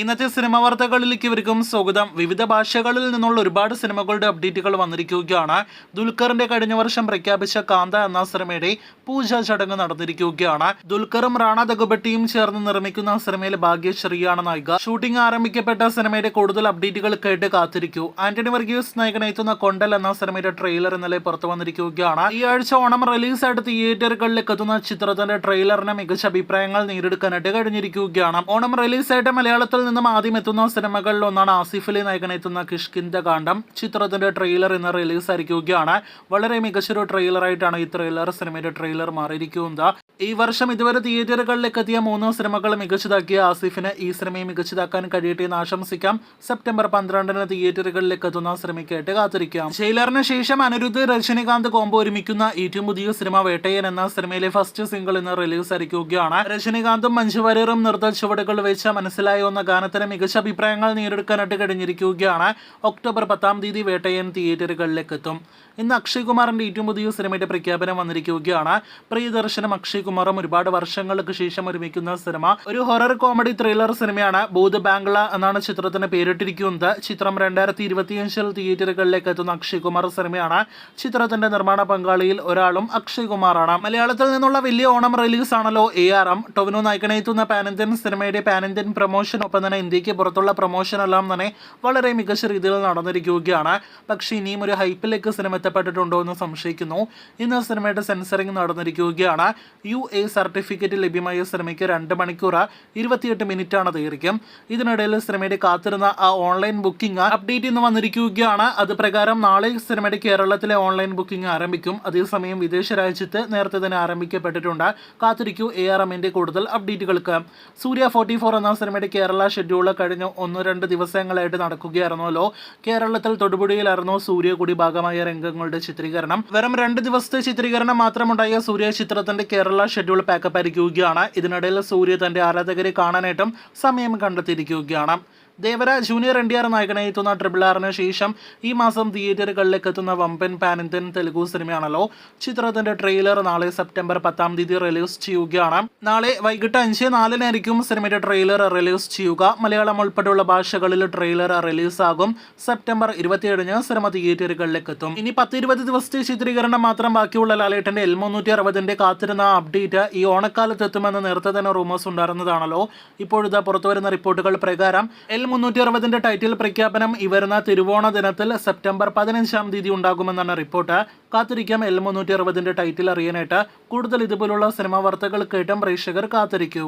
ഇന്നത്തെ സിനിമ വാർത്തകളിലേക്ക് ഇവർക്കും സ്വാഗതം. വിവിധ ഭാഷകളിൽ നിന്നുള്ള ഒരുപാട് സിനിമകളുടെ അപ്ഡേറ്റുകൾ വന്നിരിക്കുകയാണ്. ദുൽഖറിന്റെ കഴിഞ്ഞ വർഷം പ്രഖ്യാപിച്ച കാന്ത എന്ന സിനിമയുടെ പൂജാ ചടങ്ങ് നടന്നിരിക്കുകയാണ്. ദുൽഖറും റാണ ദഗുബട്ടിയും ചേർന്ന് നിർമ്മിക്കുന്ന സിനിമയിൽ ഭാഗ്യശ്രീയാണ് നായിക. ഷൂട്ടിംഗ് ആരംഭിക്കപ്പെട്ട സിനിമയുടെ കൂടുതൽ അപ്ഡേറ്റുകൾ കേട്ട് കാത്തിരിക്കൂ. ആന്റണി വർഗീസ് നായകനെത്തുന്ന കൊണ്ടൽ എന്ന സിനിമയുടെ ട്രെയിലർ ഇന്നലെ പുറത്തു വന്നിരിക്കുകയാണ്. ഈ ആഴ്ച ഓണം റിലീസായിട്ട് തിയേറ്ററുകളിലേക്ക് എത്തുന്ന ചിത്രത്തിന്റെ ട്രെയിലറിന് മികച്ച അഭിപ്രായങ്ങൾ നേടിയെടുക്കാനായിട്ട് കഴിഞ്ഞിരിക്കുകയാണ്. ഓണം റിലീസായിട്ട് മലയാളത്തിൽ നിന്നും ആദ്യം എത്തുന്ന സിനിമകളിൽ ഒന്നാണ് ആസിഫ് അലി നായകനെത്തുന്ന കിഷ്കിന്ധ കാണ്ഡം. ചിത്രത്തിന്റെ ട്രെയിലർ ഇന്ന് റിലീസായിരിക്കുകയാണ്. വളരെ മികച്ചൊരു ട്രെയിലറായിട്ടാണ് ഈ സിനിമയുടെ ട്രെയിലർ മാറിയിരിക്കുന്നത്. ഈ വർഷം ഇതുവരെ തിയേറ്ററുകളിലേക്ക് എത്തിയ 3 സിനിമകൾ മികച്ചതാക്കിയ ആസിഫിന് ഈ സിനിമയെ മികച്ചതാക്കാൻ കഴിയട്ടെ എന്ന് ആശംസിക്കാം. സെപ്റ്റംബർ 12 തിയേറ്ററുകളിലേക്ക് എത്തുന്ന സിനിമയ്ക്കായിട്ട് കാത്തിരിക്കാം. ജയിലറിന് ശേഷം അനിരുദ്ധ് രജനികാന്ത് കോംബോ ഒരുമിക്കുന്ന ഏറ്റവും പുതിയ സിനിമ വേട്ടയൻ എന്ന സിനിമയിലെ ഫസ്റ്റ് സിംഗിൾ ഇന്ന് റിലീസായിരിക്കുകയാണ്. രജനികാന്തും മഞ്ജു വാര്യറും നൃത്ത ചുവടുകൾ വെച്ച് മനസ്സിലായോ എന്ന ഗാനത്തിന് മികച്ച അഭിപ്രായങ്ങൾ നേടിയെടുക്കാനായിട്ട് കഴിഞ്ഞിരിക്കുകയാണ്. ഒക്ടോബർ 10 വേട്ടയൻ തിയേറ്ററുകളിലേക്ക് എത്തും. ഇന്ന് അക്ഷയ് കുമാറിന്റെ ഏറ്റവും പുതിയ സിനിമയുടെ പ്രഖ്യാപനം വന്നിരിക്കുകയാണ്. പ്രിയദർശനും അക്ഷയ് കുമാറും ഒരുപാട് വർഷങ്ങൾക്ക് ശേഷം ഒരുമിക്കുന്ന സിനിമ ഒരു ഹൊറർ കോമഡി ത്രില്ലർ സിനിമയാണ്. ഭൂത് ബാംഗ്ല എന്നാണ് ചിത്രത്തിന് പേരിട്ടിരിക്കുന്നത്. ചിത്രം 2025 തിയേറ്ററുകളിലേക്ക് എത്തുന്ന അക്ഷയ് കുമാർ സിനിമയാണ്. ചിത്രത്തിന്റെ നിർമ്മാണ പങ്കാളിയിൽ ഒരാളും അക്ഷയ് കുമാറാണ്. മലയാളത്തിൽ നിന്നുള്ള വലിയ ഓണം റിലീസ് ആണല്ലോ ARM. ടൊവിനോ നായകനെത്തുന്ന പാൻ ഇന്ത്യൻ സിനിമയുടെ പാൻ ഇന്ത്യൻ പ്രൊമോഷൻ, ഒപ്പം തന്നെ ഇന്ത്യക്ക് പുറത്തുള്ള പ്രൊമോഷൻ എല്ലാം തന്നെ വളരെ മികച്ച രീതിയിൽ നടന്നിരിക്കുകയാണ്. പക്ഷേ ഇനിയും ഒരു ഹൈപ്പിലേക്ക് സിനിമ എത്തപ്പെട്ടിട്ടുണ്ടോ എന്ന് സംശയിക്കുന്നു. ഇന്ന് സിനിമയുടെ സെൻസറിംഗ് നടന്നിരിക്കുകയാണ്. UA സർട്ടിഫിക്കറ്റ് ലഭ്യമായ സിനിമയ്ക്ക് 2 മണിക്കൂർ 28 മിനിറ്റാണ് ദൈർഘ്യം. ഇതിനിടയിൽ സിനിമയുടെ കാത്തിരുന്ന ആ ഓൺലൈൻ ബുക്കിംഗ് അപ്ഡേറ്റ് ഇന്ന് വന്നിരിക്കുകയാണ്. അത് പ്രകാരം നാളെ സിനിമയുടെ കേരളത്തിലെ ഓൺലൈൻ ബുക്കിംഗ് ആരംഭിക്കും. അതേസമയം വിദേശ രാജ്യത്ത് നേരത്തെ തന്നെ ആരംഭിക്കപ്പെട്ടിട്ടുണ്ട്. കാത്തിരിക്കൂ ARMന്റെ കൂടുതൽ അപ്ഡേറ്റുകൾക്ക്. സൂര്യ 44 എന്ന സിനിമയുടെ കേരള ഷെഡ്യൂൾ കഴിഞ്ഞ 1-2 ദിവസങ്ങളായിട്ട് നടക്കുകയായിരുന്നല്ലോ. കേരളത്തിൽ തൊടുപുഴയിലായിരുന്നു സൂര്യ കൂടി ഭാഗമായ രംഗങ്ങളുടെ ചിത്രീകരണം. വെറും 2 ദിവസത്തെ ചിത്രീകരണം മാത്രമുണ്ടായ സൂര്യ ചിത്രത്തിന്റെ കേരള ഷെഡ്യൂൾ പാക്കപ്പ് ആയിരിക്കുകയാണ്. ഇതിനിടയിൽ സൂര്യ തന്റെ ആരാധകരെ കാണാനായിട്ടും സമയം കണ്ടെത്തിയിരിക്കുകയാണ്. ദേവര ജൂനിയർ NTR നായകനെത്തുന്ന RRRന് ശേഷം ഈ മാസം തിയേറ്ററുകളിലേക്ക് എത്തുന്ന വമ്പൻ പാൻ ഇന്ത്യൻ തെലുഗു സിനിമയാണല്ലോ. ചിത്രത്തിന്റെ ട്രെയിലർ നാളെ സെപ്റ്റംബർ 10 റിലീസ് ചെയ്യുകയാണ്. നാളെ വൈകിട്ട് 5:04 സിനിമയുടെ ട്രെയിലർ റിലീസ് ചെയ്യുക. മലയാളം ഉൾപ്പെടെയുള്ള ഭാഷകളിൽ ട്രെയിലർ റിലീസാകും. സെപ്റ്റംബർ 27 സിനിമ തിയേറ്ററുകളിലേക്ക് എത്തും. ഇനി 10-20 ദിവസത്തെ ചിത്രീകരണം മാത്രം ബാക്കിയുള്ള ലാലേട്ടന്റെ L360 കാത്തിരുന്ന അപ്ഡേറ്റ് ഈ ഓണക്കാലത്ത് എത്തുമെന്ന് നേരത്തെ തന്നെ റൂമേഴ്സ് ഉണ്ടായിരുന്നതാണല്ലോ. ഇപ്പോഴിതാ പുറത്തുവരുന്ന റിപ്പോർട്ടുകൾ പ്രകാരം L360 ടൈറ്റിൽ പ്രഖ്യാപനം ഈ വരുന്ന തിരുവോണ ദിനത്തിൽ സെപ്റ്റംബർ 15 ഉണ്ടാകുമെന്നാണ് റിപ്പോർട്ട്. കാത്തിരിക്കാം L360 ടൈറ്റിൽ അറിയാനായിട്ട്. കൂടുതൽ ഇതുപോലുള്ള സിനിമാ വാർത്തകൾ കേട്ടും പ്രേക്ഷകർ കാത്തിരിക്കൂ.